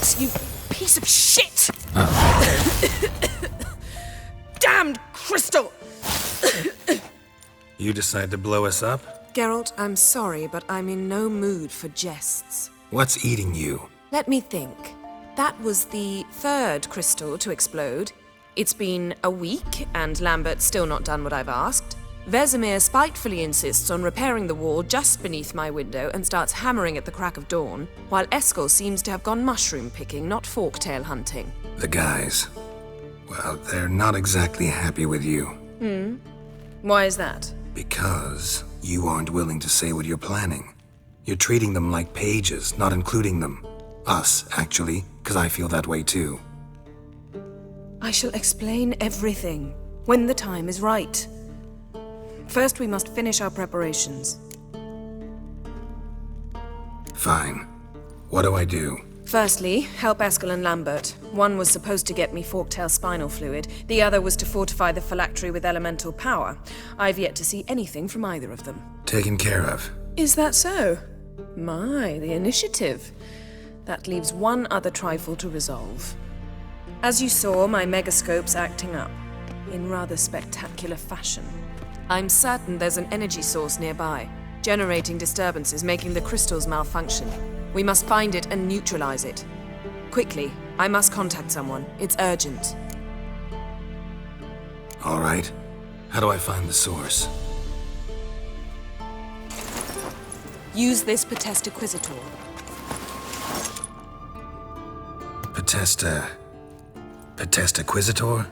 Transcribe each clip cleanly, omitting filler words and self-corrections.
it, you piece of shit! Oh. Damned crystal! You decide to blow us up? Geralt, I'm sorry, but I'm in no mood for jests. What's eating you? Let me think. That was the third crystal to explode. It's been a week, and Lambert's still not done what I've asked. Vesemir spitefully insists on repairing the wall just beneath my window and starts hammering at the crack of dawn, while Eskel seems to have gone mushroom picking, not forktail hunting. The guys. Well, they're not exactly happy with you. Why is that? Because you aren't willing to say what you're planning. You're treating them like pages, not including them. Us, actually, because I feel that way too. I shall explain everything when the time is right. First, we must finish our preparations. Fine. What do I do? Firstly, help Eskel and Lambert. One was supposed to get me forktail spinal fluid. The other was to fortify the phylactery with elemental power. I've yet to see anything from either of them. Taken care of. Is that so? My, the initiative. That leaves one other trifle to resolve. As you saw, my megascope's acting up, in rather spectacular fashion. I'm certain there's an energy source nearby, generating disturbances, making the crystals malfunction. We must find it and neutralize it. Quickly, I must contact someone. It's urgent. All right. How do I find the source? Use this Potesta Quisitor. Potesta Quisitor?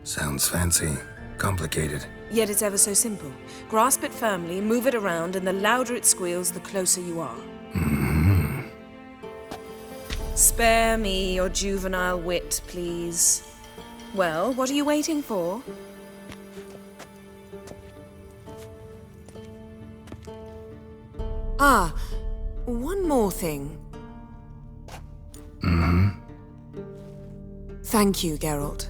Sounds fancy. Complicated. Yet it's ever so simple. Grasp it firmly, move it around, and the louder it squeals, the closer you are. Spare me your juvenile wit, please. Well, what are you waiting for? Ah, one more thing. Thank you, Geralt.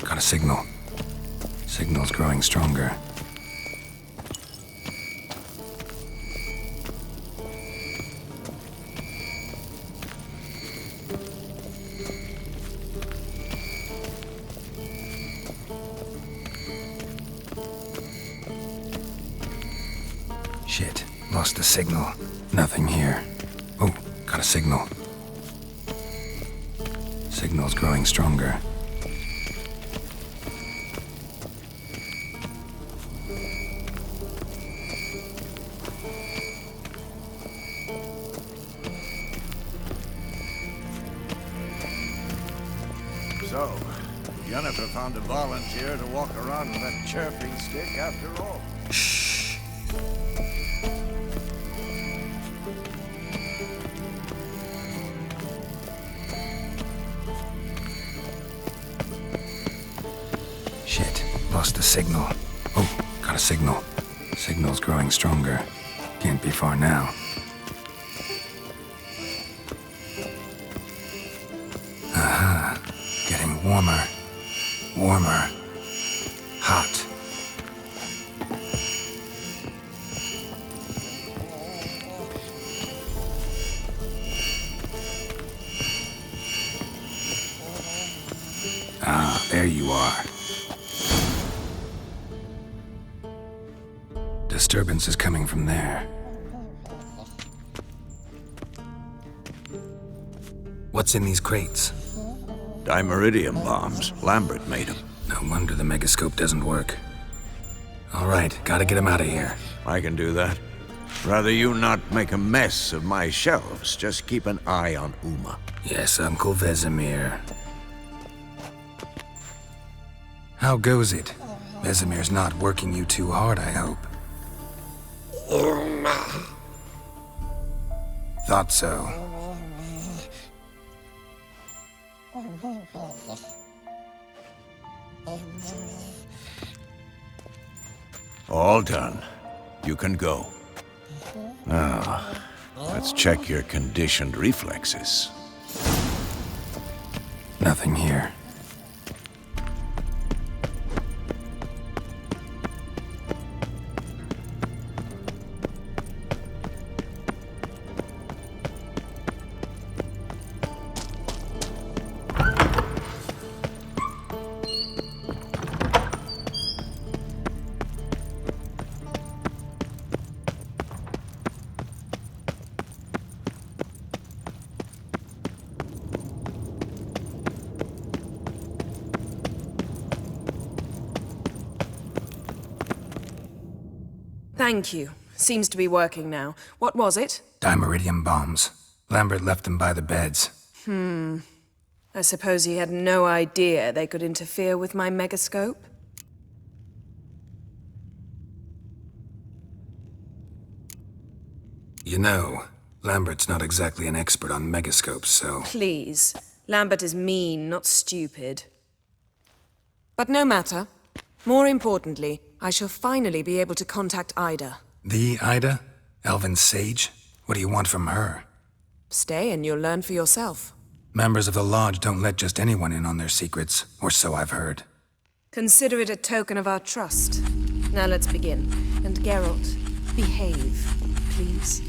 Got a signal. Signal's growing stronger. Shit, lost the signal. Nothing here. Oh, got a signal. Signal's growing stronger. So, Yennefer found a volunteer to walk around with that chirping stick after all. Shh. Shit, lost the signal. Oh, got a signal. Signal's growing stronger. Can't be far now. Aha. Getting warmer. Warmer. Hot. Ah, there you are. Disturbance is coming from there. What's in these crates? Dimeridium bombs. Lambert made them. No wonder the megascope doesn't work. All right, gotta get him out of here. I can do that. Rather you not make a mess of my shelves. Just keep an eye on Uma. Yes, Uncle Vesemir. How goes it? Vesemir's not working you too hard, I hope. Thought so. All done. You can go. Now, let's check your conditioned reflexes. Nothing here. Thank you. Seems to be working now. What was it? Dimeridium bombs. Lambert left them by the beds. I suppose he had no idea they could interfere with my megascope? You know, Lambert's not exactly an expert on megascopes, so... Please. Lambert is mean, not stupid. But no matter. More importantly, I shall finally be able to contact Ida. The Ida? Elven sage? What do you want from her? Stay and you'll learn for yourself. Members of the Lodge don't let just anyone in on their secrets, or so I've heard. Consider it a token of our trust. Now let's begin. And Geralt, behave, please.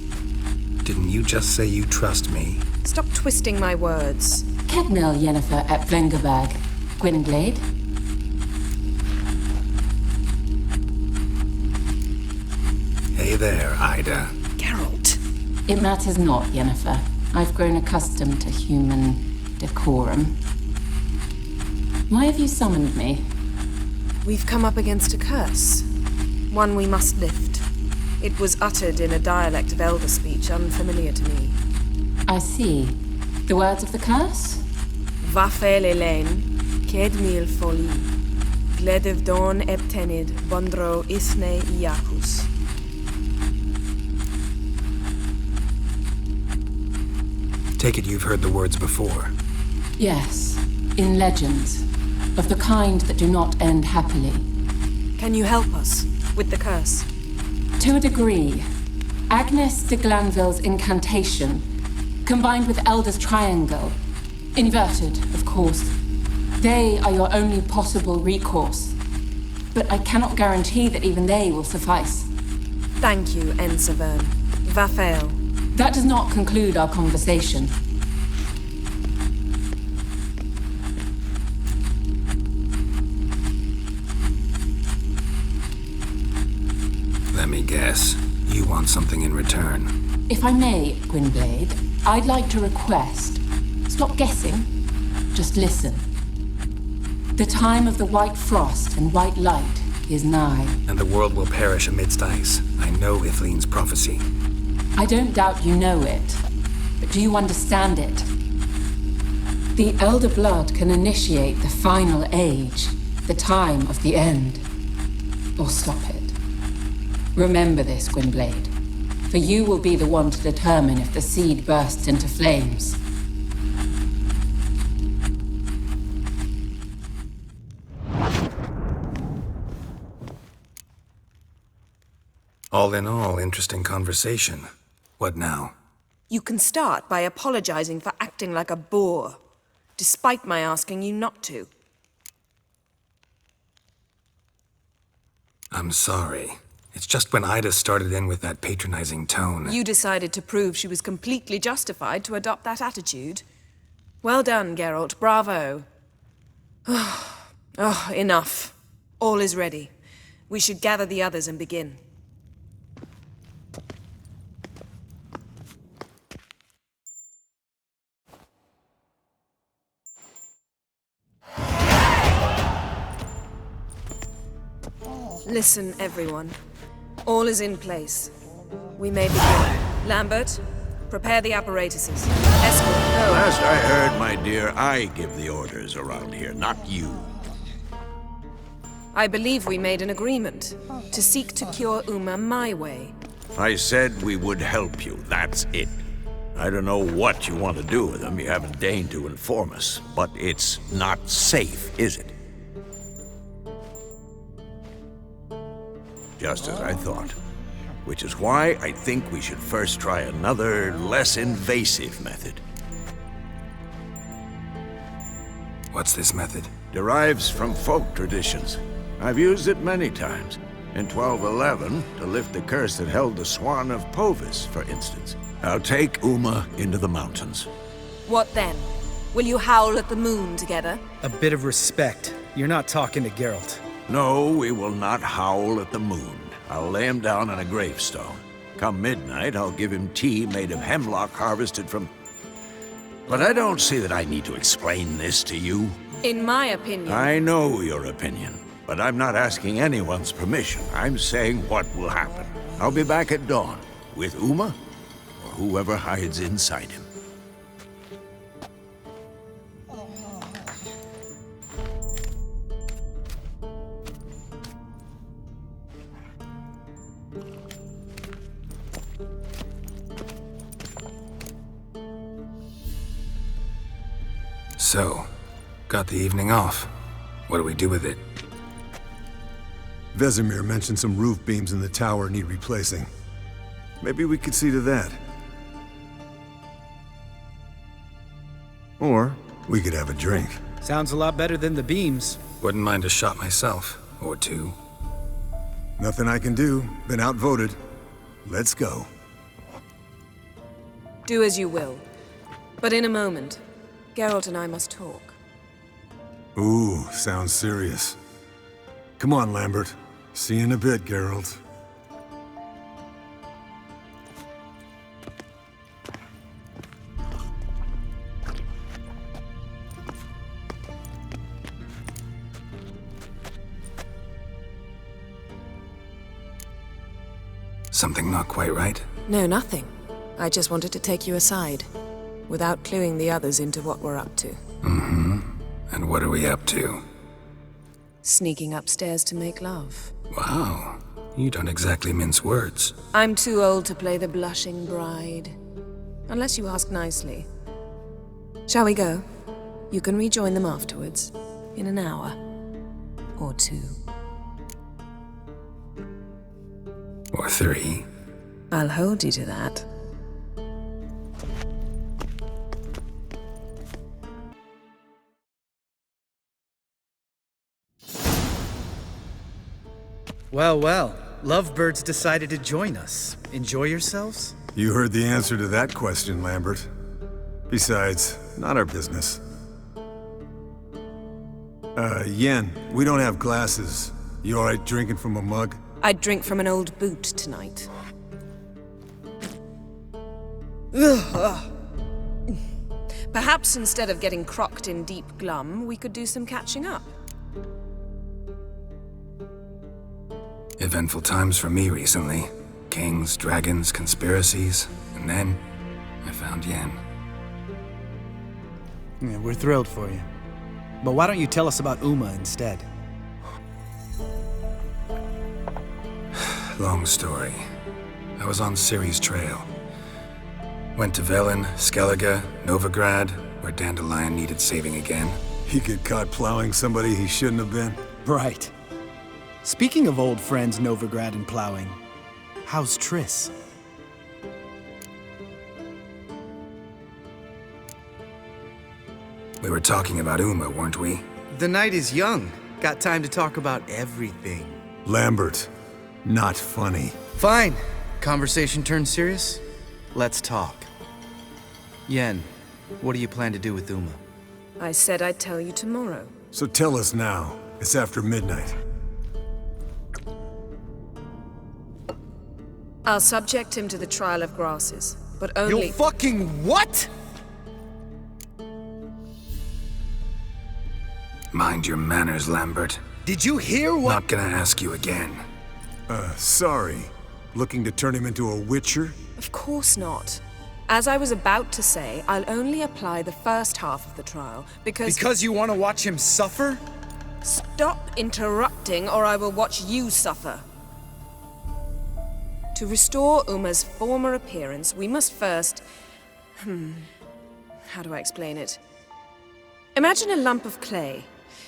Didn't you just say you trust me? Stop twisting my words. Kedmil Yennefer at Vengerberg. Gwynblade? Hey there, Ida. Geralt. It matters not, Yennefer. I've grown accustomed to human decorum. Why have you summoned me? We've come up against a curse. One we must lift. It was uttered in a dialect of Elder speech unfamiliar to me. I see. The words of the curse? Vafel Elaine, Kedmil Foli, Gledev Don Eptenid, Bondro Isne Iacus. Take it you've heard the words before. Yes. In legends. Of the kind that do not end happily. Can you help us with the curse? To a degree. Agnes de Glanville's incantation, combined with Elder's triangle, inverted, of course. They are your only possible recourse. But I cannot guarantee that even they will suffice. Thank you, Ensevern. Vafel. That does not conclude our conversation. Let me guess. You want something in return. If I may, Gwynblade, I'd like to request. Stop guessing. Just listen. The time of the white frost and white light is nigh. And the world will perish amidst ice. I know Ithleen's prophecy. I don't doubt you know it, but do you understand it? The Elder Blood can initiate the final age, the time of the end, or stop it. Remember this, Gwynblade, for you will be the one to determine if the seed bursts into flames. All in all, interesting conversation. What now? You can start by apologizing for acting like a boor, despite my asking you not to. I'm sorry. It's just when Ida started in with that patronizing tone. You decided to prove she was completely justified to adopt that attitude. Well done, Geralt. Bravo. Oh, enough. All is ready. We should gather the others and begin. Listen, everyone. All is in place. We may begin. Lambert, prepare the apparatuses. Escort, go. Last I heard, my dear, I give the orders around here, not you. I believe we made an agreement to seek to cure Uma my way. I said we would help you, that's it. I don't know what you want to do with them, you haven't deigned to inform us, but it's not safe, is it? Just as I thought. Which is why I think we should first try another, less invasive method. What's this method? Derives from folk traditions. I've used it many times. In 1211, to lift the curse that held the Swan of Povis, for instance. I'll take Uma into the mountains. What then? Will you howl at the moon together? A bit of respect. You're not talking to Geralt. No, we will not howl at the moon. I'll lay him down on a gravestone. Come midnight, I'll give him tea made of hemlock harvested from... But I don't see that I need to explain this to you. In my opinion... I know your opinion, but I'm not asking anyone's permission. I'm saying what will happen. I'll be back at dawn, with Uma, or whoever hides inside him. So, got the evening off. What do we do with it? Vesemir mentioned some roof beams in the tower need replacing. Maybe we could see to that. Or we could have a drink. Sounds a lot better than the beams. Wouldn't mind a shot myself, or two. Nothing I can do. Been outvoted. Let's go. Do as you will. But in a moment, Geralt and I must talk. Ooh, sounds serious. Come on, Lambert. See you in a bit, Geralt. Something not quite right? No, nothing. I just wanted to take you aside, without cluing the others into what we're up to. Mm-hmm. And what are we up to? Sneaking upstairs to make love. Wow. You don't exactly mince words. I'm too old to play the blushing bride. Unless you ask nicely. Shall we go? You can rejoin them afterwards. In an hour. Or two. Or three. I'll hold you to that. Well, well. Lovebirds decided to join us. Enjoy yourselves? You heard the answer to that question, Lambert. Besides, not our business. Yen, we don't have glasses. You alright drinking from a mug? I'd drink from an old boot tonight. Perhaps instead of getting crocked in deep glum, we could do some catching up. Eventful times for me recently. Kings, dragons, conspiracies, and then I found Yen. Yeah, we're thrilled for you. But why don't you tell us about Uma instead? Long story. I was on Ciri's trail. Went to Velen, Skellige, Novigrad, where Dandelion needed saving again. He get caught plowing somebody he shouldn't have been? Right. Speaking of old friends Novigrad and plowing, how's Triss? We were talking about Uma, weren't we? The night is young. Got time to talk about everything. Lambert, not funny. Fine. Conversation turned serious? Let's talk. Yen, what do you plan to do with Uma? I said I'd tell you tomorrow. So tell us now. It's after midnight. I'll subject him to the trial of grasses, but only— You fucking what? Mind your manners, Lambert. Did you hear what— Not gonna ask you again. Sorry. Looking to turn him into a witcher? Of course not. As I was about to say, I'll only apply the first half of the trial, because— Because you want to watch him suffer? Stop interrupting, or I will watch you suffer. To restore Uma's former appearance, we must first... How do I explain it? Imagine a lump of clay.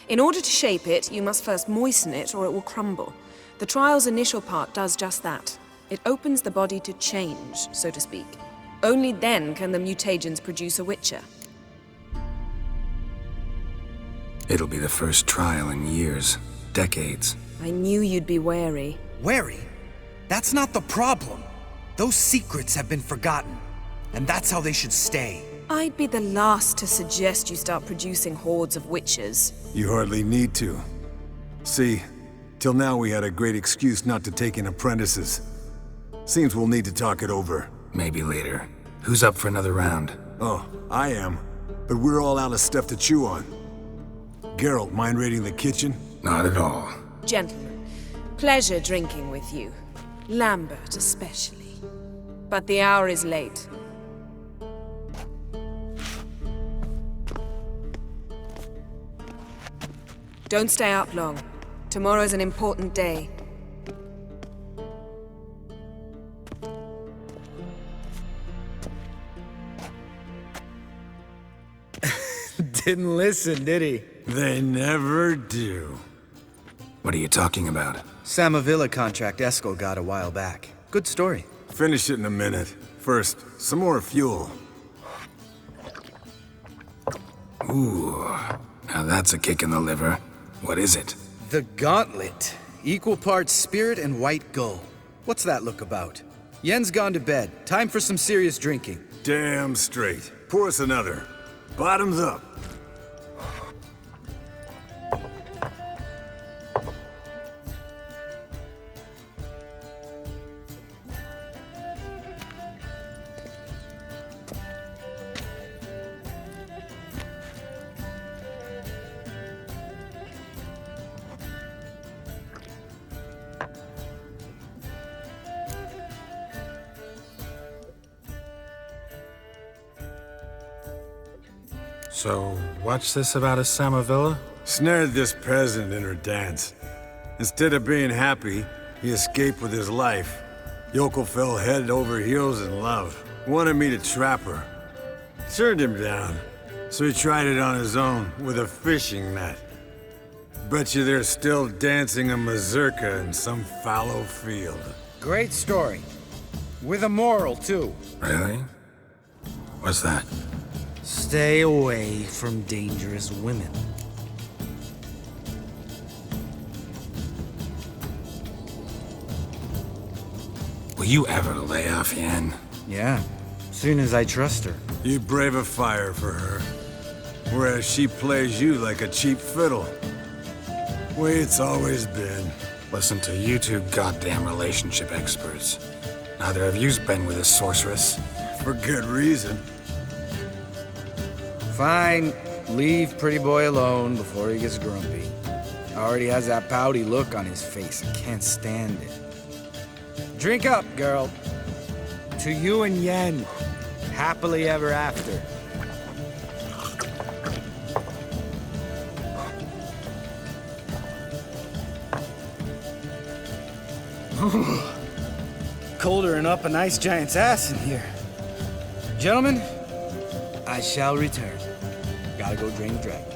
In order to shape it, you must first moisten it, or it will crumble. The trial's initial part does just that. It opens the body to change, so to speak. Only then can the mutagens produce a witcher. It'll be the first trial in years. Decades. I knew you'd be wary. Wary? That's not the problem. Those secrets have been forgotten, and that's how they should stay. I'd be the last to suggest you start producing hordes of witches. You hardly need to. See, till now we had a great excuse not to take in apprentices. Seems we'll need to talk it over. Maybe later. Who's up for another round? Oh, I am. But we're all out of stuff to chew on. Geralt, mind raiding the kitchen? Not at all. Gentlemen, pleasure drinking with you. Lambert especially. But the hour is late. Don't stay up long. Tomorrow's an important day. Didn't listen, did he? They never do. What are you talking about? Samavilla contract Eskel got a while back. Good story. Finish it in a minute. First, some more fuel. Ooh, now that's a kick in the liver. What is it? The Gauntlet. Equal parts spirit and white gull. What's that look about? Yen's gone to bed. Time for some serious drinking. Damn straight. Pour us another. Bottoms up. So, what's this about a Samavilla? Snared this peasant in her dance. Instead of being happy, he escaped with his life. Yokel fell head over heels in love. Wanted me to trap her. Turned him down. So he tried it on his own, with a fishing net. Bet you they're still dancing a mazurka in some fallow field. Great story. With a moral, too. Really? What's that? Stay away from dangerous women. Will you ever lay off, Yen? Yeah, soon as I trust her. You brave a fire for her. Whereas she plays you like a cheap fiddle. Way it's always been. Listen to you two goddamn relationship experts. Neither of you's been with a sorceress. For good reason. Fine, leave pretty boy alone before he gets grumpy. Already has that pouty look on his face. I can't stand it. Drink up, girl. To you and Yen. Happily ever after. Colder than up a nice giant's ass in here. Gentlemen, I shall return. Gotta go drain the dragon.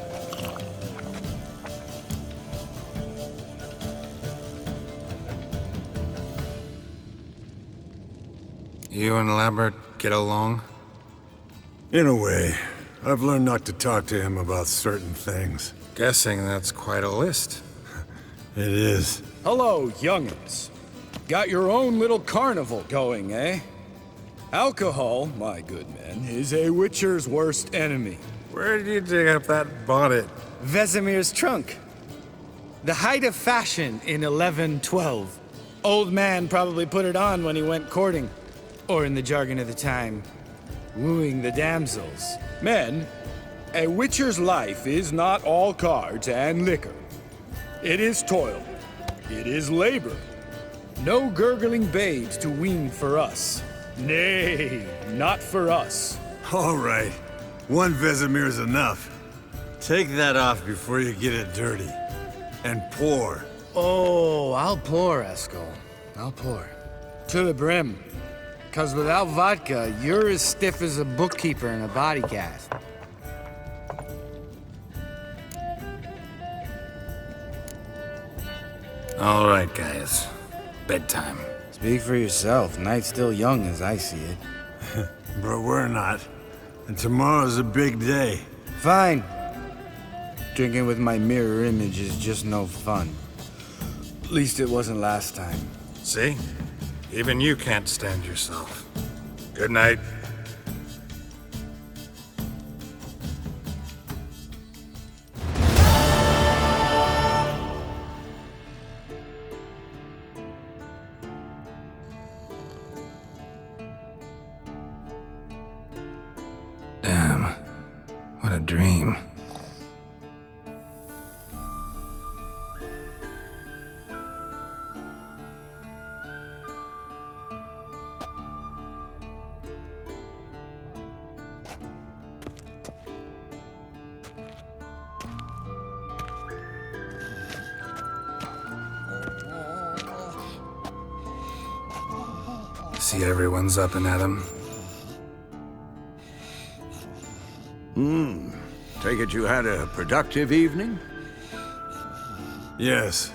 You and Lambert get along? In a way. I've learned not to talk to him about certain things. Guessing that's quite a list. It is. Hello, young'uns. Got your own little carnival going, eh? Alcohol, my good men, is a witcher's worst enemy. Where did you dig up that bonnet? Vesemir's trunk. The height of fashion in 1112. Old man probably put it on when he went courting. Or in the jargon of the time, wooing the damsels. Men, a witcher's life is not all cards and liquor. It is toil. It is labor. No gurgling babes to wean for us. Nay, not for us. All right. One Vesemir's enough. Take that off before you get it dirty. And pour. Oh, I'll pour, Eskel. I'll pour. To the brim. 'Cause without vodka, you're as stiff as a bookkeeper in a body cast. All right, guys. Bedtime. Speak for yourself. Night's still young as I see it. But we're not. And tomorrow's a big day. Fine. Drinking with my mirror image is just no fun. At least it wasn't last time. See? Even you can't stand yourself. Good night. Damn. What a dream. See everyone's up and at 'em. Take it you had a productive evening? Yes.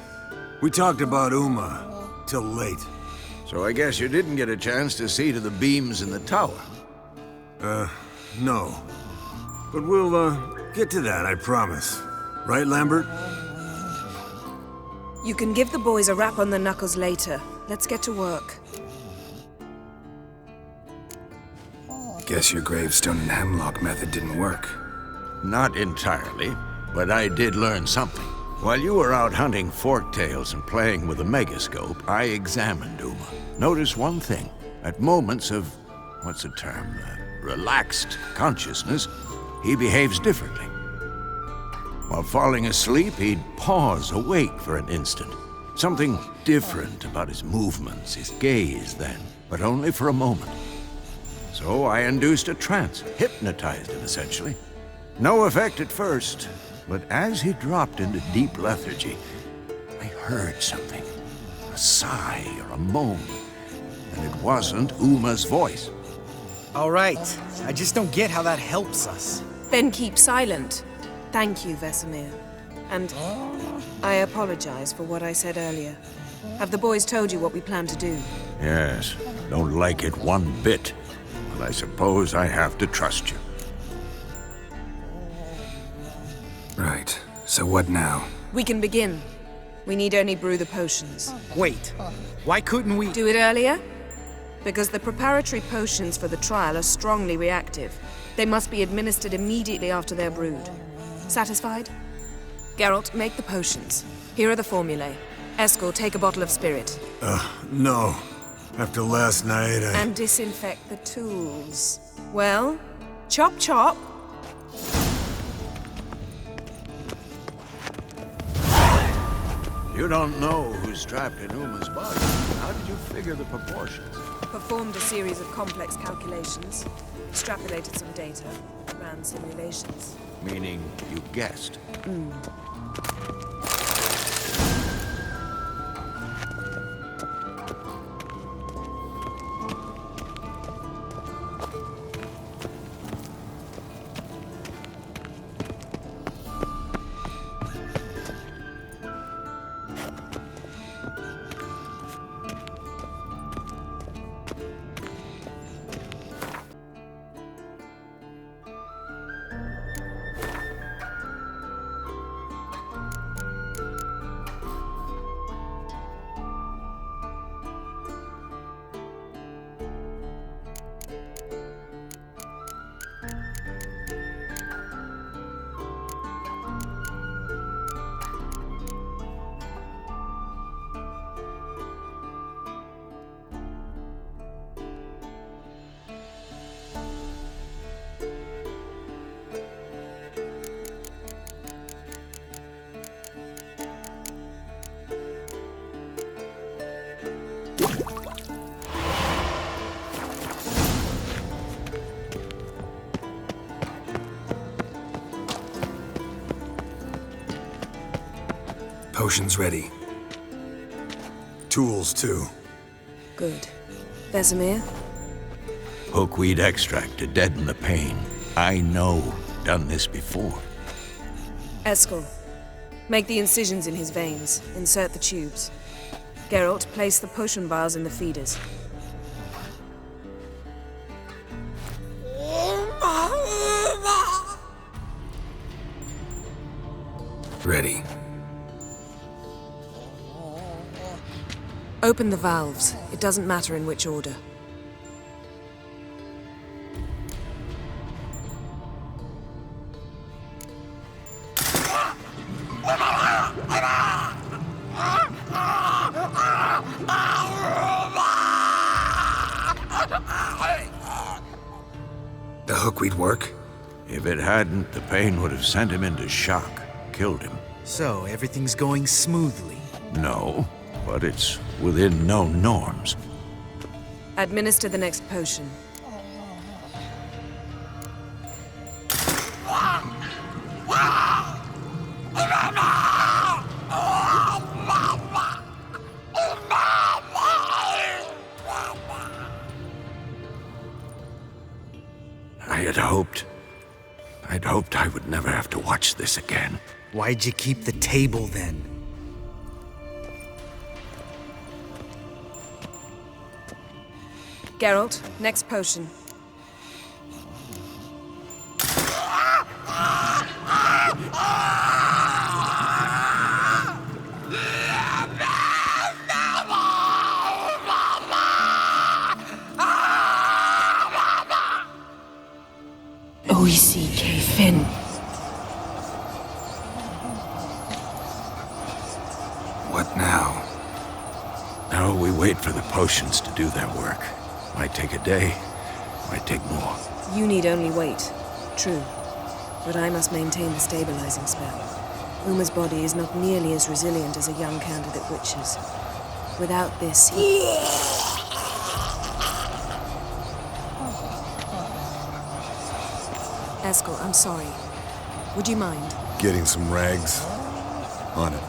We talked about Uma till late. So I guess you didn't get a chance to see to the beams in the tower. No. But we'll, get to that, I promise. Right, Lambert? You can give the boys a rap on the knuckles later. Let's get to work. Guess your gravestone and hemlock method didn't work. Not entirely, but I did learn something. While you were out hunting forktails and playing with a megascope, I examined Uma. Notice one thing. At moments of, what's the term, relaxed consciousness, he behaves differently. While falling asleep, he'd pause awake for an instant. Something different about his movements, his gaze then, but only for a moment. So I induced a trance, hypnotized him essentially. No effect at first, but as he dropped into deep lethargy, I heard something. A sigh or a moan. And it wasn't Uma's voice. All right. I just don't get how that helps us. Then keep silent. Thank you, Vesemir. And I apologize for what I said earlier. Have the boys told you what we plan to do? Yes, don't like it one bit. But I suppose I have to trust you. Right. So what now? We can begin. We need only brew the potions. Wait. Why couldn't we... Do it earlier? Because the preparatory potions for the trial are strongly reactive. They must be administered immediately after they're brewed. Satisfied? Geralt, make the potions. Here are the formulae. Eskel, take a bottle of spirit. No. After last night, And disinfect the tools. Well, chop chop. You don't know who's trapped in Uma's body. How did you figure the proportions? Performed a series of complex calculations, extrapolated some data, ran simulations. Meaning you guessed. potions ready. Tools, too. Good. Vesemir? Hookweed extract to deaden the pain. I know. Done this before. Eskel, make the incisions in his veins. Insert the tubes. Geralt, place the potion vials in the feeders. Ready. Open the valves. It doesn't matter in which order. The hookweed work? If it hadn't, the pain would have sent him into shock. Killed him. So, everything's going smoothly. No, but it's within known norms. Administer the next potion. I'd hoped I would never have to watch this again. Why'd you keep the table then? Geralt, next potion. O-E-C-K Finn. What now? Now we wait for the potions to do their work. Might take a day, might take more. You need only wait. True. But I must maintain the stabilizing spell. Uma's body is not nearly as resilient as a young candidate witch's. Without this, Eskel, I'm sorry. Would you mind? Getting some rags? On it.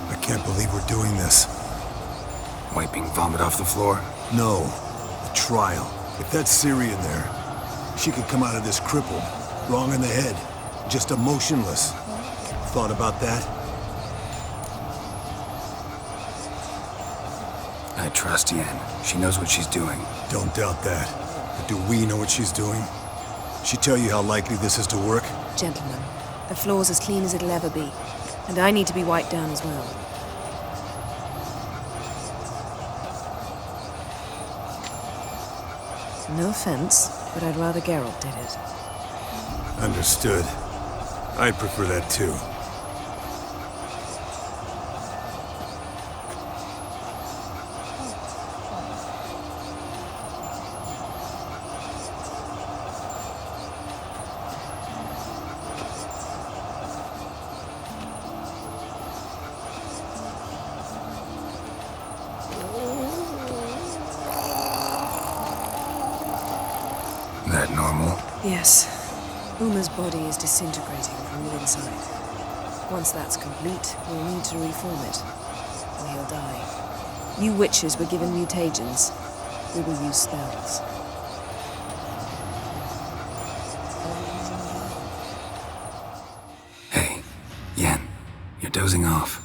I can't believe we're doing this. Wiping vomit off the floor? No, the trial. If that's Ciri in there, she could come out of this crippled, wrong in the head, just emotionless. Thought about that? I trust Yen. She knows what she's doing. Don't doubt that. But do we know what she's doing? She tell you how likely this is to work? Gentlemen, the floor's as clean as it'll ever be. And I need to be wiped down as well. No offense, but I'd rather Geralt did it. Understood. I'd prefer that too. That normal? Yes. Uma's body is disintegrating from the inside. Once that's complete, we'll need to reform it, or he'll die. You witches were given mutagens. We will use spells. Hey, Yen, you're dozing off.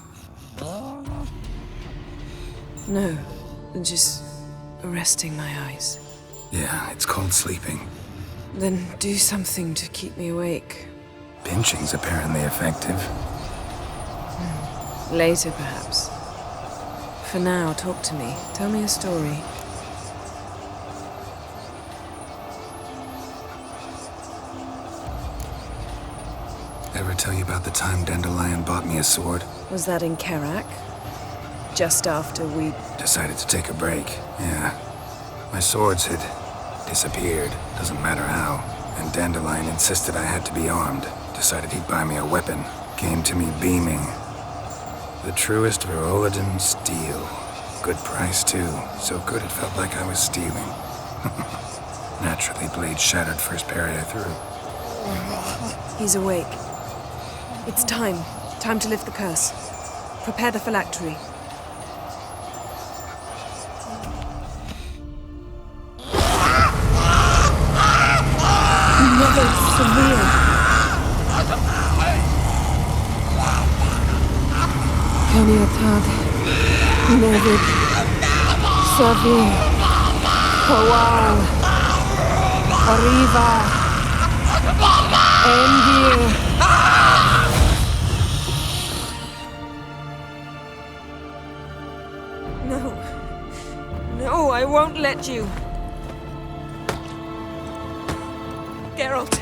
No, just resting my eyes. Yeah, it's called sleeping. Then do something to keep me awake. Pinching's apparently effective. Later, perhaps. For now, talk to me. Tell me a story. Ever tell you about the time Dandelion bought me a sword? Was that in Karak? Just after we... Decided to take a break, yeah. My swords had disappeared, doesn't matter how. And Dandelion insisted I had to be armed. Decided he'd buy me a weapon. Came to me beaming. The truest Verolidan steel. Good price, too. So good it felt like I was stealing. Naturally, blade shattered first parry I threw. He's awake. It's time. Time to lift the curse. Prepare the phylactery. Mother Severe. Kaniatad. Nevid. Savir. Kowal. Arriva. Endir. No. No, I won't let you. Geralt,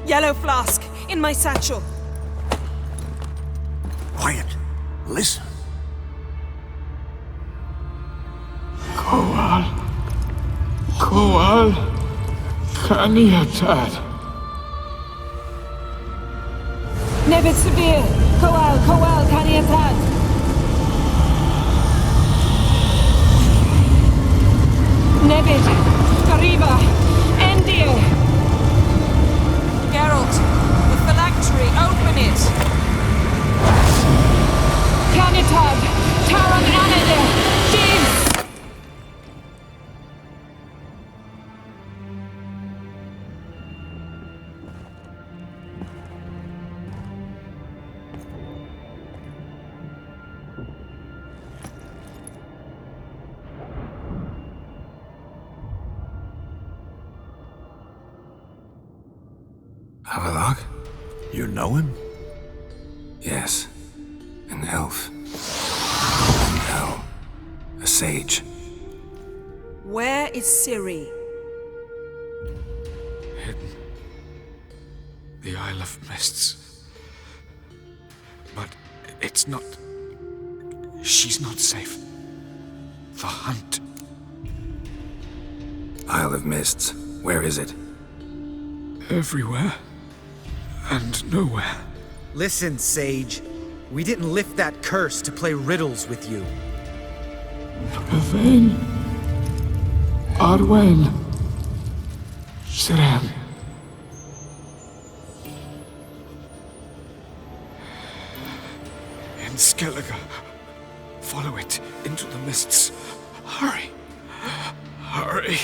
yellow flask, in my satchel. Quiet. Listen. Koal Kaniatad. Nevid Severe, Koal Kaniatad. Nevid, Arriva, Endir. Geralt, the phylactery, open it. Kaniatad, Taran Anadir, Jeeves. Avalok? You know him? Yes. An elf. An hell. A sage. Where is Ciri? Hidden. The Isle of Mists. But it's not... She's not safe. The hunt. Isle of Mists. Where is it? Everywhere. And nowhere. Listen, Sage. We didn't lift that curse to play riddles with you. Yvain. Arwen. Siren. In Skellige. Follow it into the mists. Hurry. Hurry.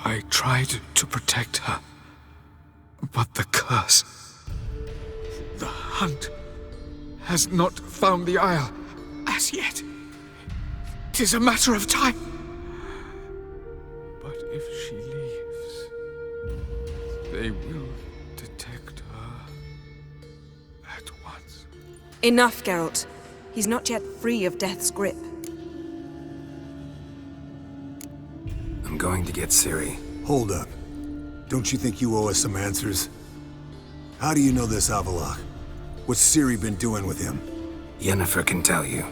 I tried to protect her, but the curse, the hunt, has not found the Isle as yet. 'Tis a matter of time. But if she leaves, they will detect her at once. Enough, Geralt. He's not yet free of death's grip. I'm going to get Ciri. Hold up. Don't you think you owe us some answers? How do you know this Avalok? What's Ciri been doing with him? Yennefer can tell you.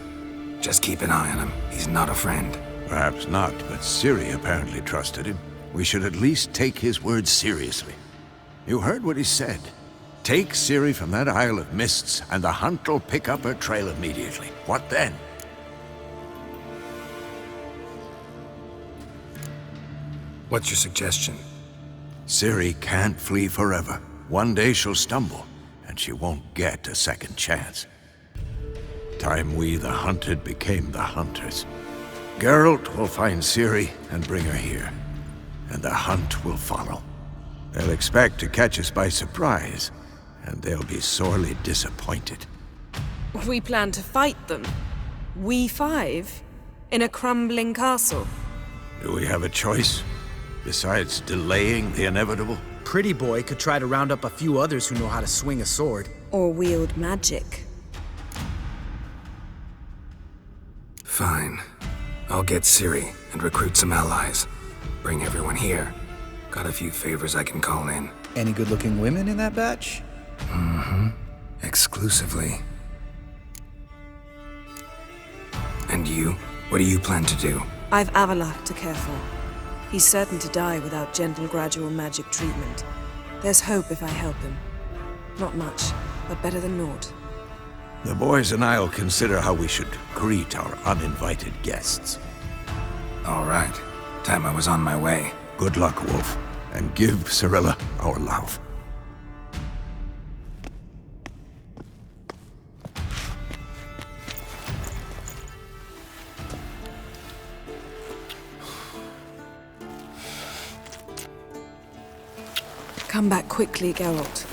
Just keep an eye on him. He's not a friend. Perhaps not, but Ciri apparently trusted him. We should at least take his words seriously. You heard what he said. Take Ciri from that Isle of Mists, and the hunt will pick up her trail immediately. What then? What's your suggestion? Ciri can't flee forever. One day she'll stumble, and she won't get a second chance. Time we, the hunted, became the hunters. Geralt will find Ciri and bring her here, and the hunt will follow. They'll expect to catch us by surprise, and they'll be sorely disappointed. We plan to fight them. We five? In a crumbling castle? Do we have a choice? Besides delaying the inevitable? Pretty Boy could try to round up a few others who know how to swing a sword. Or wield magic. Fine. I'll get Ciri and recruit some allies. Bring everyone here. Got a few favors I can call in. Any good-looking women in that batch? Mm-hmm. Exclusively. And you? What do you plan to do? I've Avalok to care for. He's certain to die without gentle, gradual magic treatment. There's hope if I help him. Not much, but better than naught. The boys and I'll consider how we should greet our uninvited guests. All right. Time I was on my way. Good luck, Wolf, and give Cirilla our love. Come back quickly, Geralt.